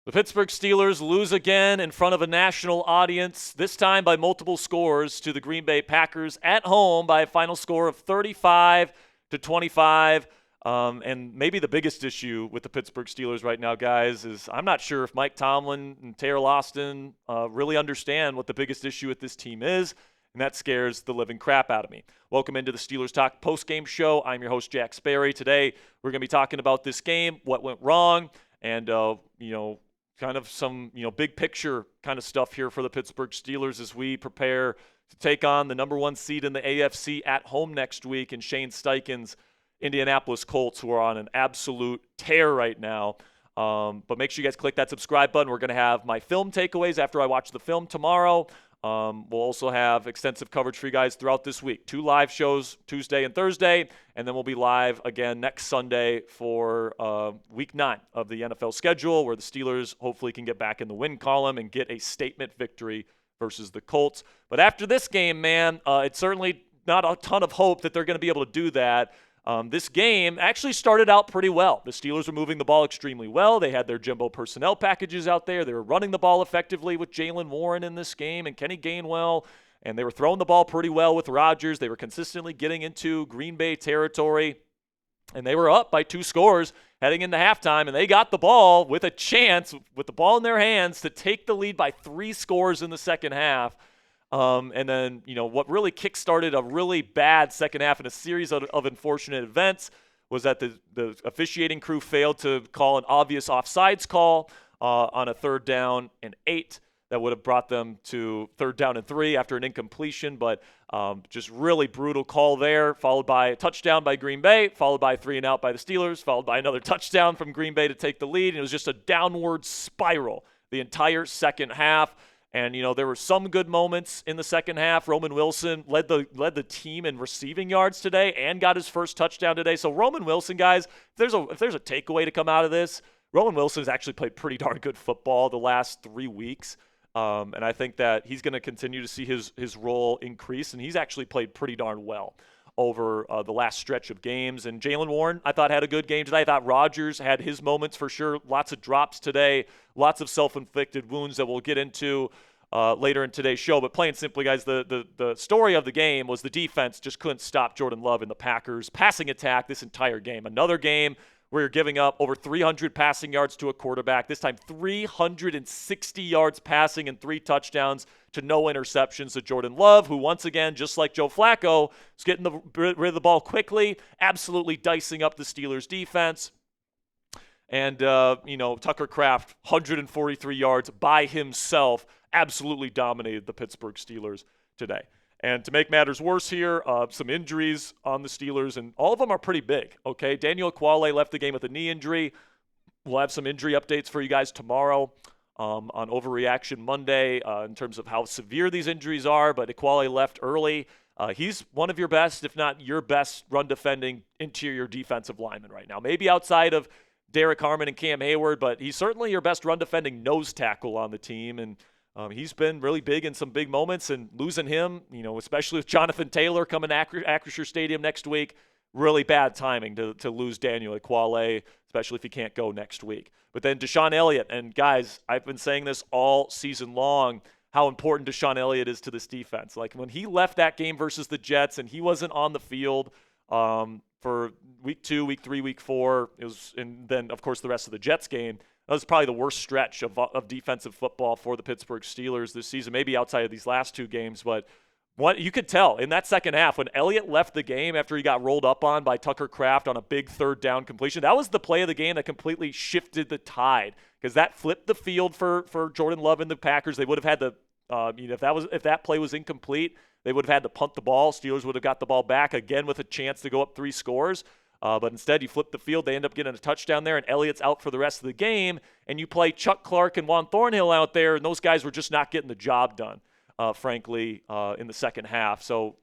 The Pittsburgh Steelers lose again in front of a national audience, this time by multiple scores to the Green Bay Packers at home by a final score of 35-25. And maybe the biggest issue with the Pittsburgh Steelers right now, guys, is I'm not sure if Mike Tomlin and Terrell Austin really understand what the biggest issue with this team is, and that scares the living crap out of me. Welcome into the Steelers Talk postgame show. I'm your host, Jack Sperry. Today, we're going to be talking about this game, what went wrong, and, kind of some, big picture kind of stuff here for the Pittsburgh Steelers as we prepare to take on the number one seed in the AFC at home next week in Shane Steichen's Indianapolis Colts, who are on an absolute tear right now. But make sure you guys click that subscribe button. We're going to have my film takeaways after I watch the film tomorrow. We'll also have extensive coverage for you guys throughout this week. 2 live shows Tuesday and Thursday, and then we'll be live again next Sunday for Week 9 of the NFL schedule, where the Steelers hopefully can get back in the win column and get a statement victory versus the Colts. But after this game, man, it's certainly not a ton of hope that they're going to be able to do that. This game actually started out pretty well. The Steelers were moving the ball extremely well. They had their jumbo personnel packages out there. They were running the ball effectively with Jaylen Warren in this game and Kenny Gainwell, and they were throwing the ball pretty well with Rodgers. They were consistently getting into Green Bay territory, and they were up by 2 scores heading into halftime, and they got the ball with a chance, with the ball in their hands, to take the lead by 3 scores in the second half. And then, what really kickstarted a really bad second half in a series of unfortunate events was that the officiating crew failed to call an obvious offsides call on a 3rd down and 8 that would have brought them to 3rd down and 3 after an incompletion. But just really brutal call there, followed by a touchdown by Green Bay, followed by 3 and out by the Steelers, followed by another touchdown from Green Bay to take the lead. And it was just a downward spiral the entire second half. And, there were some good moments in the second half. Roman Wilson led the team in receiving yards today and got his first touchdown today. So Roman Wilson, guys, if there's a takeaway to come out of this, Roman Wilson has actually played pretty darn good football the last 3 weeks. And I think that he's going to continue to see his role increase. And he's actually played pretty darn well over the last stretch of games. And Jaylen Warren, I thought, had a good game today. I thought Rodgers had his moments for sure. Lots of drops today, lots of self-inflicted wounds that we'll get into later in today's show. But plain simply, guys, the story of the game was the defense just couldn't stop Jordan Love and the Packers' passing attack this entire game. Another game where you're giving up over 300 passing yards to a quarterback. This time 360 yards passing and 3 touchdowns to no interceptions to Jordan Love, who once again, just like Joe Flacco, is getting rid of the ball quickly, absolutely dicing up the Steelers' defense. And, Tucker Kraft, 143 yards by himself, absolutely dominated the Pittsburgh Steelers today. And to make matters worse here, some injuries on the Steelers, and all of them are pretty big, okay? Daniel Ekuale left the game with a knee injury. We'll have some injury updates for you guys tomorrow on Overreaction Monday in terms of how severe these injuries are, but Ekuale left early. He's one of your best, if not your best, run-defending interior defensive lineman right now. Maybe outside of Derek Harmon and Cam Hayward, but he's certainly your best run-defending nose tackle on the team, and he's been really big in some big moments, and losing him, especially with Jonathan Taylor coming to Acrisure Stadium next week, really bad timing to lose Daniel Ekuale, especially if he can't go next week. But then Deshaun Elliott, and guys, I've been saying this all season long, how important Deshaun Elliott is to this defense. Like when he left that game versus the Jets and he wasn't on the field for week 2, week 3, week 4, and then, of course, the rest of the Jets game, that was probably the worst stretch of defensive football for the Pittsburgh Steelers this season, maybe outside of these last 2 games. But what you could tell in that second half when Elliott left the game after he got rolled up on by Tucker Kraft on a big 3rd down completion, that was the play of the game that completely shifted the tide, because that flipped the field for Jordan Love and the Packers. They would have had if that play was incomplete, they would have had to punt the ball. Steelers would have got the ball back again with a chance to go up 3 scores. But instead, you flip the field. They end up getting a touchdown there, and Elliott's out for the rest of the game. And you play Chuck Clark and Juan Thornhill out there, and those guys were just not getting the job done, frankly, in the second half. So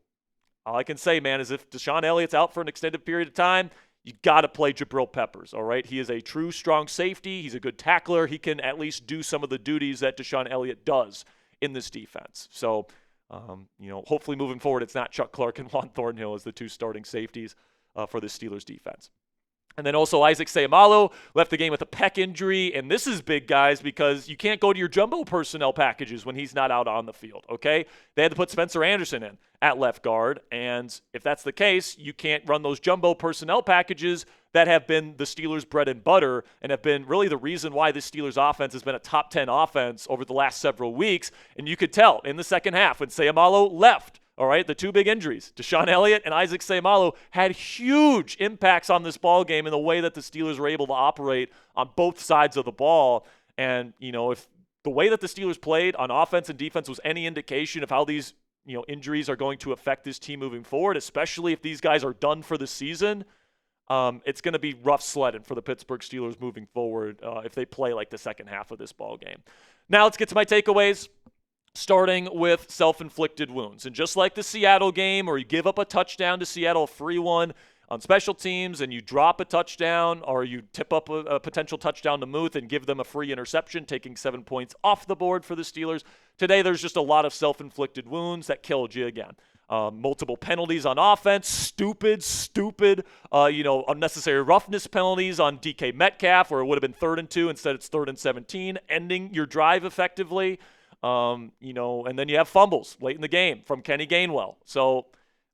all I can say, man, is if Deshaun Elliott's out for an extended period of time, you got to play Jabril Peppers, all right? He is a true strong safety. He's a good tackler. He can at least do some of the duties that Deshaun Elliott does in this defense. So, hopefully moving forward, it's not Chuck Clark and Juan Thornhill as the 2 starting safeties for the Steelers defense. And then also Isaac Seumalo left the game with a pec injury. And this is big, guys, because you can't go to your jumbo personnel packages when he's not out on the field, okay? They had to put Spencer Anderson in at left guard. And if that's the case, you can't run those jumbo personnel packages that have been the Steelers' bread and butter and have been really the reason why this Steelers offense has been a top 10 offense over the last several weeks. And you could tell in the second half when Seumalo left, all right, the two big injuries, Deshaun Elliott and Isaac Seumalo, had huge impacts on this ball game in the way that the Steelers were able to operate on both sides of the ball. And, if the way that the Steelers played on offense and defense was any indication of how these, injuries are going to affect this team moving forward, especially if these guys are done for the season, it's going to be rough sledding for the Pittsburgh Steelers moving forward if they play like the second half of this ball game. Now let's get to my takeaways. Starting with self-inflicted wounds. And just like the Seattle game, or you give up a touchdown to Seattle, a free one on special teams, and you drop a touchdown, or you tip up a potential touchdown to Muth and give them a free interception, taking 7 points off the board for the Steelers. Today, there's just a lot of self-inflicted wounds that killed you again. Multiple penalties on offense, stupid, unnecessary roughness penalties on DK Metcalf, where it would have been 3rd and 2, instead it's 3rd and 17, ending your drive effectively. And then you have fumbles late in the game from Kenny Gainwell. So,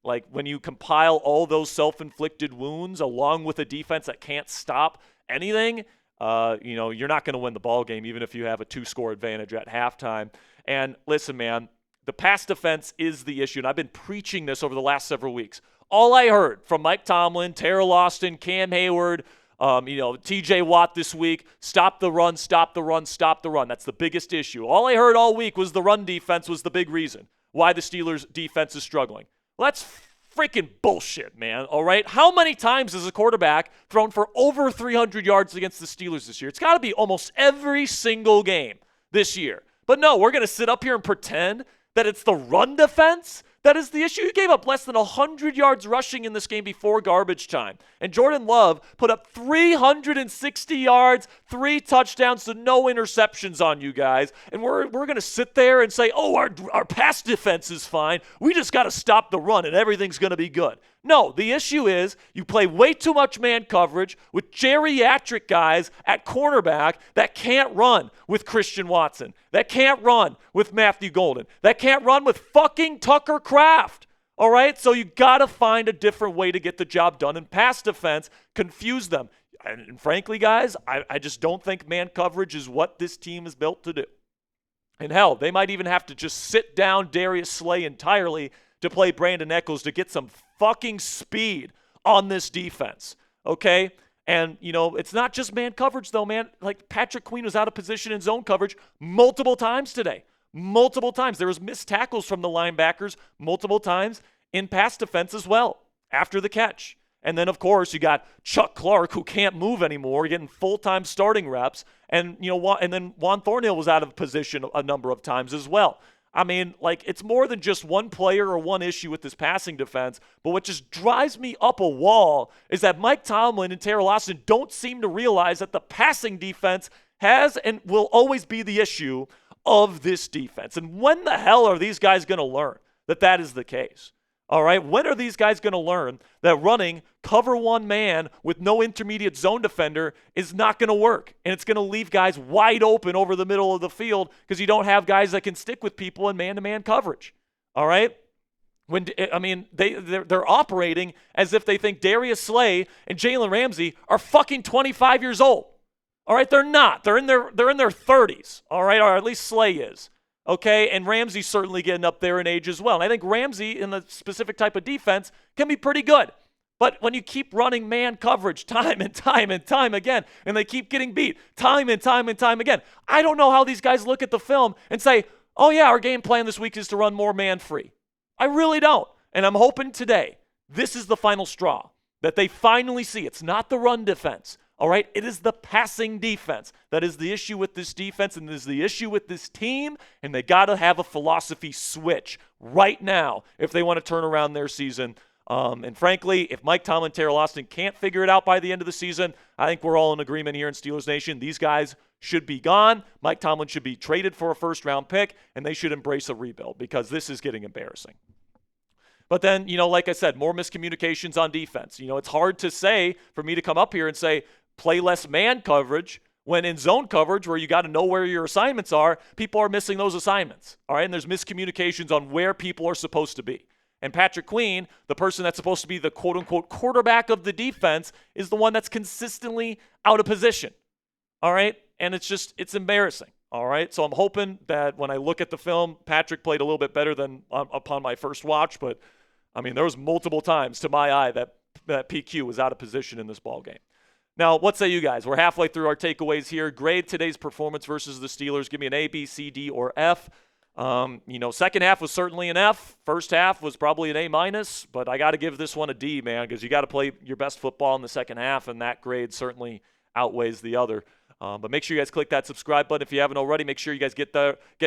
when you compile all those self-inflicted wounds along with a defense that can't stop anything, you're not going to win the ball game even if you have a 2-score advantage at halftime. And listen, man, the pass defense is the issue, and I've been preaching this over the last several weeks. All I heard from Mike Tomlin, Terrell Austin, Cam Hayward, TJ Watt this week, stop the run, stop the run, stop the run. That's the biggest issue. All I heard all week was the run defense was the big reason why the Steelers' defense is struggling. Well, that's freaking bullshit, man, all right? How many times has a quarterback thrown for over 300 yards against the Steelers this year? It's got to be almost every single game this year. But no, we're going to sit up here and pretend that it's the run defense that is the issue. You gave up less than 100 yards rushing in this game before garbage time. And Jordan Love put up 360 yards, 3 touchdowns, so no interceptions on you guys. And we're going to sit there and say, oh, our pass defense is fine. We just got to stop the run and everything's going to be good. No, the issue is you play way too much man coverage with geriatric guys at cornerback that can't run with Christian Watson, that can't run with Matthew Golden, that can't run with fucking Tucker Kraft. All right? So you got to find a different way to get the job done. And pass defense, confuse them. And frankly, guys, I just don't think man coverage is what this team is built to do. And hell, they might even have to just sit down Darius Slay entirely to play Brandon Echols to get some fucking speed on this defense, okay? And, it's not just man coverage, though, man. Like, Patrick Queen was out of position in zone coverage multiple times today. Multiple times. There was missed tackles from the linebackers multiple times in pass defense as well after the catch. And then, of course, you got Chuck Clark, who can't move anymore, getting full-time starting reps. And, and then Juan Thornhill was out of position a number of times as well. I mean, it's more than just one player or one issue with this passing defense, but what just drives me up a wall is that Mike Tomlin and Terrell Austin don't seem to realize that the passing defense has and will always be the issue of this defense. And when the hell are these guys going to learn that is the case? All right, when are these guys going to learn that running cover one man with no intermediate zone defender is not going to work? And it's going to leave guys wide open over the middle of the field because you don't have guys that can stick with people in man-to-man coverage. All right? They're operating as if they think Darius Slay and Jalen Ramsey are fucking 25 years old. All right, they're not. They're in their 30s. All right, or at least Slay is. Okay, and Ramsey's certainly getting up there in age as well. And I think Ramsey, in the specific type of defense, can be pretty good. But when you keep running man coverage time and time and time again, and they keep getting beat time and time and time again, I don't know how these guys look at the film and say, oh yeah, our game plan this week is to run more man-free. I really don't. And I'm hoping today, this is the final straw, that they finally see it's not the run defense. All right, it is the passing defense that is the issue with this defense and is the issue with this team, and they got to have a philosophy switch right now if they want to turn around their season. And frankly, if Mike Tomlin and Terrell Austin can't figure it out by the end of the season, I think we're all in agreement here in Steelers Nation. These guys should be gone. Mike Tomlin should be traded for a first-round pick, and they should embrace a rebuild because this is getting embarrassing. But then, like I said, more miscommunications on defense. It's hard to say for me to come up here and say play less man coverage when in zone coverage, where you got to know where your assignments are, people are missing those assignments. All right, and there's miscommunications on where people are supposed to be. And Patrick Queen, the person that's supposed to be the quote-unquote quarterback of the defense, is the one that's consistently out of position. All right, and it's embarrassing. All right, so I'm hoping that when I look at the film, Patrick played a little bit better than upon my first watch, but I mean, there was multiple times to my eye that PQ was out of position in this ball game. Now, what say you guys? We're halfway through our takeaways here. Grade today's performance versus the Steelers. Give me an A, B, C, D, or F. Second half was certainly an F. First half was probably an A-, but I got to give this one a D, man, because you got to play your best football in the second half, and that grade certainly outweighs the other. But make sure you guys click that subscribe button if you haven't already. Make sure you guys get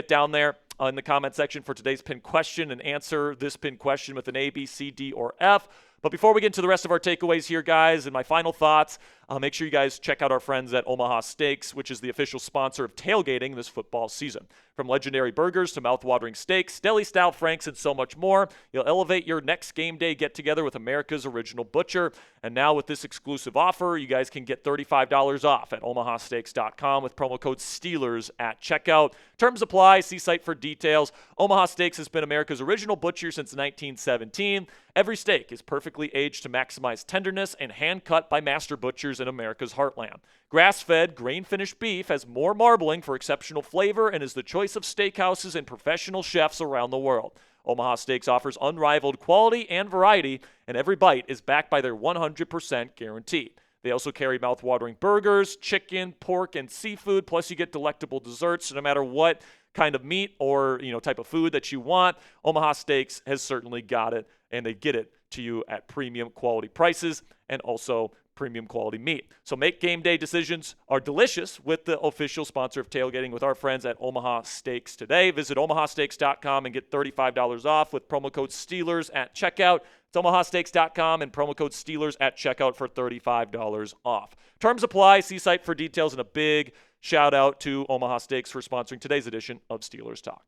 down there in the comment section for today's pinned question and answer this pinned question with an A, B, C, D, or F. But before we get into the rest of our takeaways here, guys, and my final thoughts, make sure you guys check out our friends at Omaha Steaks, which is the official sponsor of tailgating this football season. From legendary burgers to mouth-watering steaks, deli-style franks, and so much more, you'll elevate your next game day get-together with America's original butcher. And now with this exclusive offer, you guys can get $35 off at omahasteaks.com with promo code Steelers at checkout. Terms apply. See site for details. Omaha Steaks has been America's original butcher since 1917. Every steak is perfectly aged to maximize tenderness and hand-cut by master butchers in America's heartland. Grass-fed, grain-finished beef has more marbling for exceptional flavor and is the choice of steakhouses and professional chefs around the world. Omaha Steaks offers unrivaled quality and variety, and every bite is backed by their 100% guarantee. They also carry mouth-watering burgers, chicken, pork, and seafood, plus you get delectable desserts. So no matter what kind of meat or type of food that you want, Omaha Steaks has certainly got it, and they get it to you at premium quality prices and also premium quality meat. So make game day decisions are delicious with the official sponsor of tailgating with our friends at Omaha Steaks today. Visit omahasteaks.com and get $35 off with promo code Steelers at checkout. It's omahasteaks.com and promo code Steelers at checkout for $35 off. Terms apply. See site for details, and a big shout out to Omaha Steaks for sponsoring today's edition of Steelers Talk.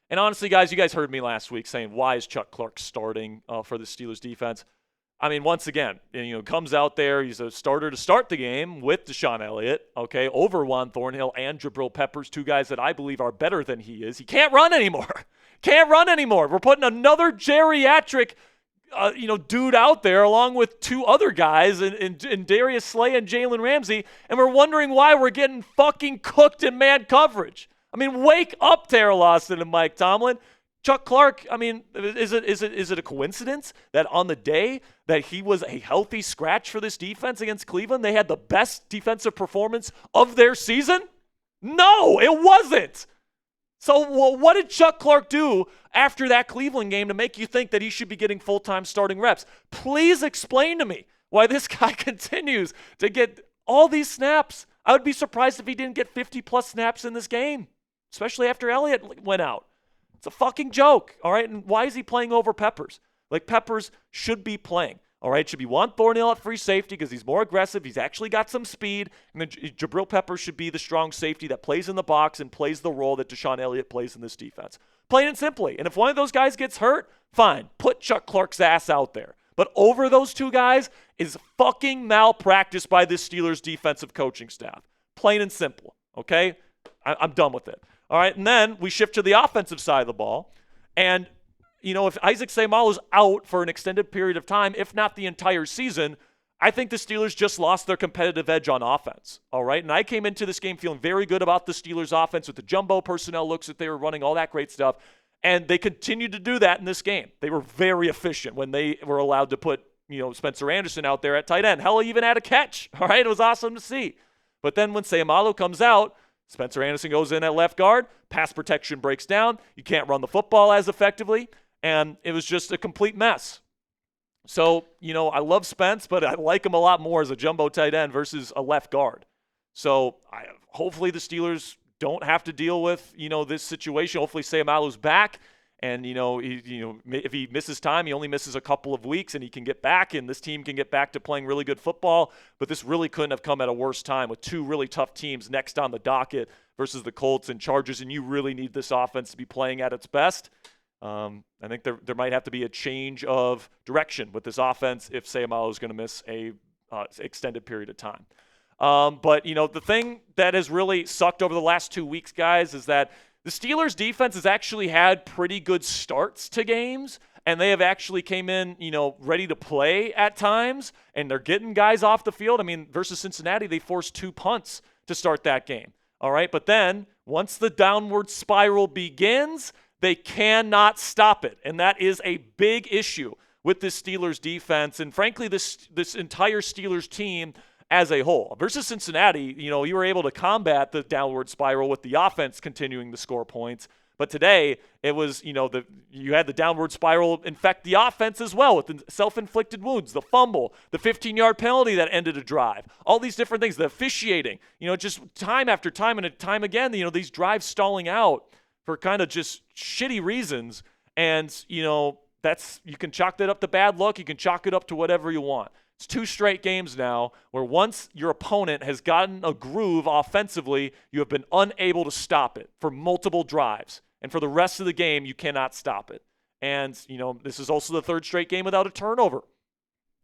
And honestly, guys, you guys heard me last week saying, why is Chuck Clark starting for the Steelers defense? I mean, once again, comes out there. He's a starter to start the game with Deshaun Elliott, okay, over Juan Thornhill and Jabril Peppers, two guys that I believe are better than he is. He can't run anymore. We're putting another geriatric, dude out there along with two other guys in Darius Slay and Jalen Ramsey, and we're wondering why we're getting fucking cooked in man coverage. I mean, wake up, Tara Lawson and Mike Tomlin. Chuck Clark, I mean, is it a coincidence that on the day that he was a healthy scratch for this defense against Cleveland, they had the best defensive performance of their season? No, it wasn't. So what did Chuck Clark do after that Cleveland game to make you think that he should be getting full-time starting reps? Please explain to me why this guy continues to get all these snaps. I would be surprised if he didn't get 50-plus snaps in this game, especially after Elliott went out. It's a fucking joke, all right? And why is he playing over Peppers? Like, Peppers should be playing, all right? Should be Juan Thornhill at free safety because he's more aggressive. He's actually got some speed. And then Jabril Peppers should be the strong safety that plays in the box and plays the role that Deshaun Elliott plays in this defense. Plain and simply. And if one of those guys gets hurt, fine. Put Chuck Clark's ass out there. But over those two guys is fucking malpractice by this Steelers defensive coaching staff. Plain and simple, okay? I'm done with it. All right, and then we shift to the offensive side of the ball. And, if Isaac Seumalo's out for an extended period of time, if not the entire season, I think the Steelers just lost their competitive edge on offense. All right, and I came into this game feeling very good about the Steelers offense with the jumbo personnel looks that they were running, all that great stuff. And they continued to do that in this game. They were very efficient when they were allowed to put, Spencer Anderson out there at tight end. Hell, he even had a catch. All right, it was awesome to see. But then when Seumalo comes out, Spencer Anderson goes in at left guard, pass protection breaks down, you can't run the football as effectively, and it was just a complete mess. So, I love Spence, but I like him a lot more as a jumbo tight end versus a left guard. So, hopefully the Steelers don't have to deal with, this situation. Hopefully Seumalo's back, and, if he misses time, he only misses a couple of weeks, and he can get back, and this team can get back to playing really good football. But this really couldn't have come at a worse time with two really tough teams next on the docket versus the Colts and Chargers, and you really need this offense to be playing at its best. I think there might have to be a change of direction with this offense if Seumalo is going to miss a extended period of time. But, the thing that has really sucked over the last 2 weeks, guys, is that the Steelers' defense has actually had pretty good starts to games, and they have actually came in, ready to play at times, and they're getting guys off the field. I mean, versus Cincinnati, they forced 2 punts to start that game. All right, but then once the downward spiral begins, they cannot stop it, and that is a big issue with this Steelers defense, and frankly, this entire Steelers team as a whole. Versus Cincinnati, you were able to combat the downward spiral with the offense continuing to score points. But today, it was, you had the downward spiral infect the offense as well with the self-inflicted wounds, the fumble, the 15-yard penalty that ended a drive, all these different things, the officiating, just time after time and time again, these drives stalling out for kind of just shitty reasons. And, you can chalk that up to bad luck. You can chalk it up to whatever you want. It's 2 straight games now where once your opponent has gotten a groove offensively, you have been unable to stop it for multiple drives. And for the rest of the game, you cannot stop it. And, this is also the 3rd straight game without a turnover,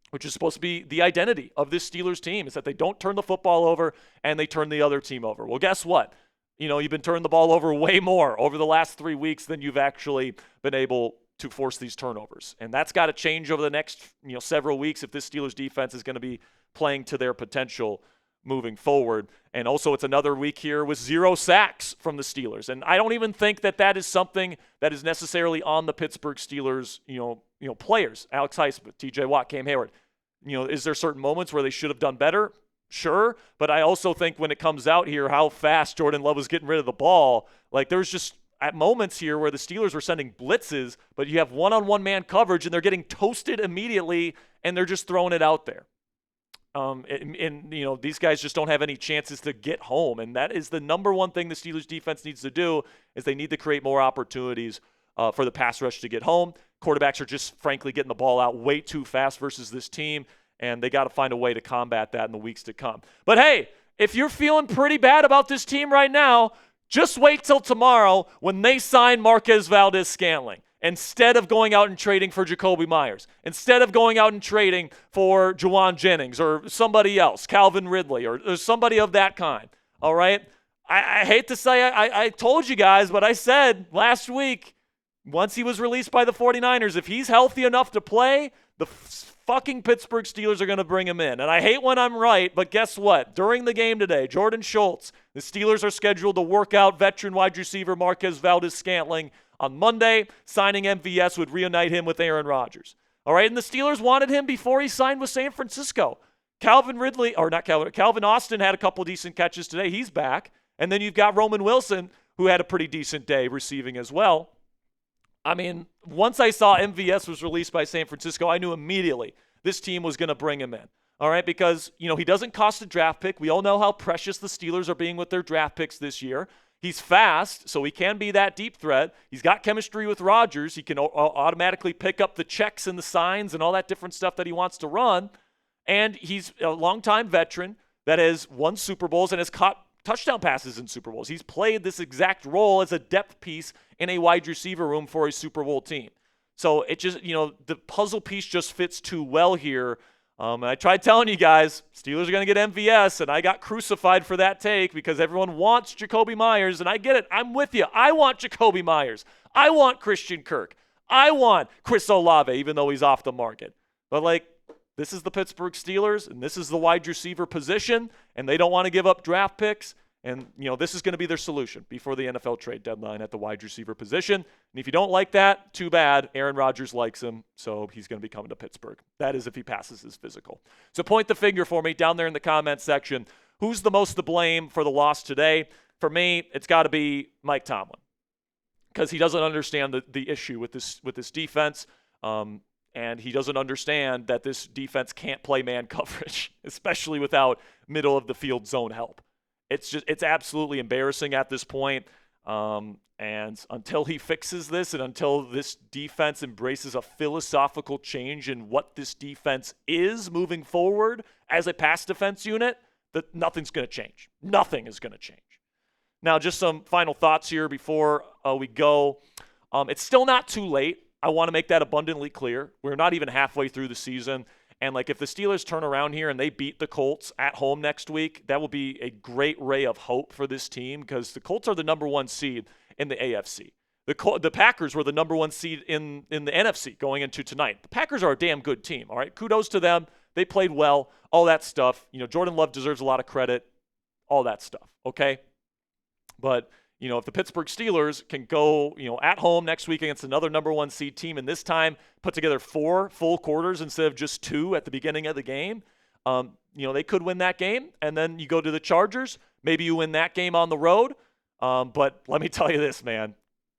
which is supposed to be the identity of this Steelers team, is that they don't turn the football over and they turn the other team over. Well, guess what? You've been turning the ball over way more over the last 3 weeks than you've actually been able to force these turnovers. And that's got to change over the next, several weeks if this Steelers defense is going to be playing to their potential moving forward. And also it's another week here with 0 sacks from the Steelers. And I don't even think that is something that is necessarily on the Pittsburgh Steelers, players. Alex Highsmith, TJ Watt, Cam Hayward. Is there certain moments where they should have done better? Sure. But I also think when it comes out here how fast Jordan Love was getting rid of the ball, there's just at moments here where the Steelers were sending blitzes, but you have one-on-one man coverage and they're getting toasted immediately and they're just throwing it out there. These guys just don't have any chances to get home. And that is the number one thing the Steelers defense needs to do, is they need to create more opportunities for the pass rush to get home. Quarterbacks are just frankly getting the ball out way too fast versus this team, and they got to find a way to combat that in the weeks to come. But hey, if you're feeling pretty bad about this team right now, just wait till tomorrow when they sign Marquez-Valdes Scantling. Instead of going out and trading for Jakobi Meyers, instead of going out and trading for Juwan Jennings or somebody else, Calvin Ridley or somebody of that kind, all right? I hate to say I told you guys, but I said last week, once he was released by the 49ers, if he's healthy enough to play, the fucking Pittsburgh Steelers are going to bring him in. And I hate when I'm right, but guess what? During the game today, Jordan Schultz, the Steelers are scheduled to work out veteran wide receiver Marquez-Valdes Scantling on Monday. Signing MVS would reunite him with Aaron Rodgers. All right, and the Steelers wanted him before he signed with San Francisco. Calvin Austin had a couple decent catches today. He's back. And then you've got Roman Wilson, who had a pretty decent day receiving as well. I mean, once I saw MVS was released by San Francisco, I knew immediately this team was going to bring him in. All right, because, he doesn't cost a draft pick. We all know how precious the Steelers are being with their draft picks this year. He's fast, so he can be that deep threat. He's got chemistry with Rodgers. He can automatically pick up the checks and the signs and all that different stuff that he wants to run. And he's a longtime veteran that has won Super Bowls and has caught touchdown passes in Super Bowls. He's played this exact role as a depth piece in a wide receiver room for a Super Bowl team. So it just, the puzzle piece just fits too well here. And I tried telling you guys, Steelers are going to get MVS, and I got crucified for that take because everyone wants Jakobi Meyers, and I get it. I'm with you. I want Jakobi Meyers. I want Christian Kirk. I want Chris Olave, even though he's off the market. But, this is the Pittsburgh Steelers, and this is the wide receiver position, and they don't want to give up draft picks. And, this is going to be their solution before the NFL trade deadline at the wide receiver position. And if you don't like that, too bad. Aaron Rodgers likes him, so he's going to be coming to Pittsburgh. That is if he passes his physical. So point the finger for me down there in the comment section. Who's the most to blame for the loss today? For me, it's got to be Mike Tomlin, because he doesn't understand the issue with this defense. And he doesn't understand that this defense can't play man coverage, especially without middle of the field zone help. It's absolutely embarrassing at this point. And until he fixes this, and until this defense embraces a philosophical change in what this defense is moving forward as a pass defense unit, that nothing's going to change. Nothing is going to change. Now, just some final thoughts here before we go. It's still not too late. I want to make that abundantly clear. We're not even halfway through the season. And like if the Steelers turn around here and they beat the Colts at home next week, that will be a great ray of hope for this team because the Colts are the number 1 seed in the AFC. The Packers were the number 1 seed in the NFC going into tonight. The Packers are a damn good team, all right? Kudos to them. They played well, all that stuff. Jordan Love deserves a lot of credit, all that stuff, okay? But if the Pittsburgh Steelers can go, at home next week against another number 1 seed team and this time put together 4 full quarters instead of just 2 at the beginning of the game, they could win that game. And then you go to the Chargers. Maybe you win that game on the road. But let me tell you this, man.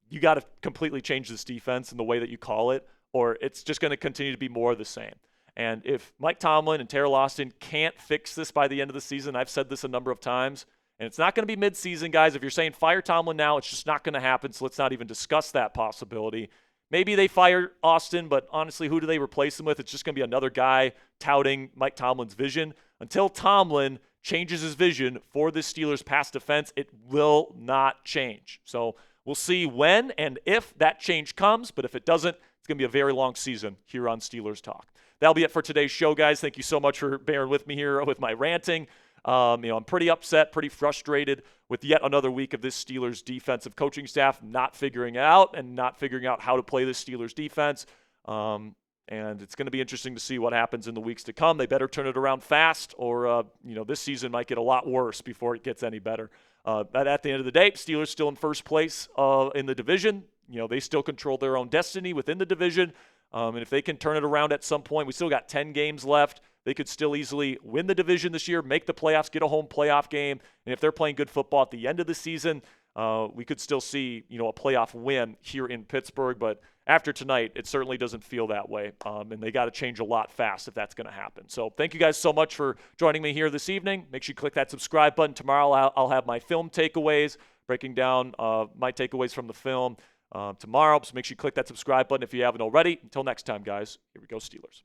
You got to completely change this defense in the way that you call it, or it's just going to continue to be more of the same. And if Mike Tomlin and Terrell Austin can't fix this by the end of the season, I've said this a number of times, and it's not going to be midseason, guys. If you're saying fire Tomlin now, it's just not going to happen, so let's not even discuss that possibility. Maybe they fire Austin, but honestly, who do they replace him with? It's just going to be another guy touting Mike Tomlin's vision. Until Tomlin changes his vision for this Steelers pass defense, it will not change. So we'll see when and if that change comes, but if it doesn't, it's going to be a very long season here on Steelers Talk. That'll be it for today's show, guys. Thank you so much for bearing with me here with my ranting. I'm pretty upset, pretty frustrated with yet another week of this Steelers defensive coaching staff not figuring it out and not figuring out how to play this Steelers defense. And it's going to be interesting to see what happens in the weeks to come. They better turn it around fast or, this season might get a lot worse before it gets any better. But at the end of the day, Steelers still in first place in the division. They still control their own destiny within the division. And if they can turn it around at some point, we still got 10 games left. They could still easily win the division this year, make the playoffs, get a home playoff game. And if they're playing good football at the end of the season, we could still see, a playoff win here in Pittsburgh. But after tonight, it certainly doesn't feel that way. And they got to change a lot fast if that's going to happen. So thank you guys so much for joining me here this evening. Make sure you click that subscribe button. Tomorrow I'll have my film takeaways, breaking down my takeaways from the film tomorrow. So make sure you click that subscribe button if you haven't already. Until next time, guys, here we go, Steelers.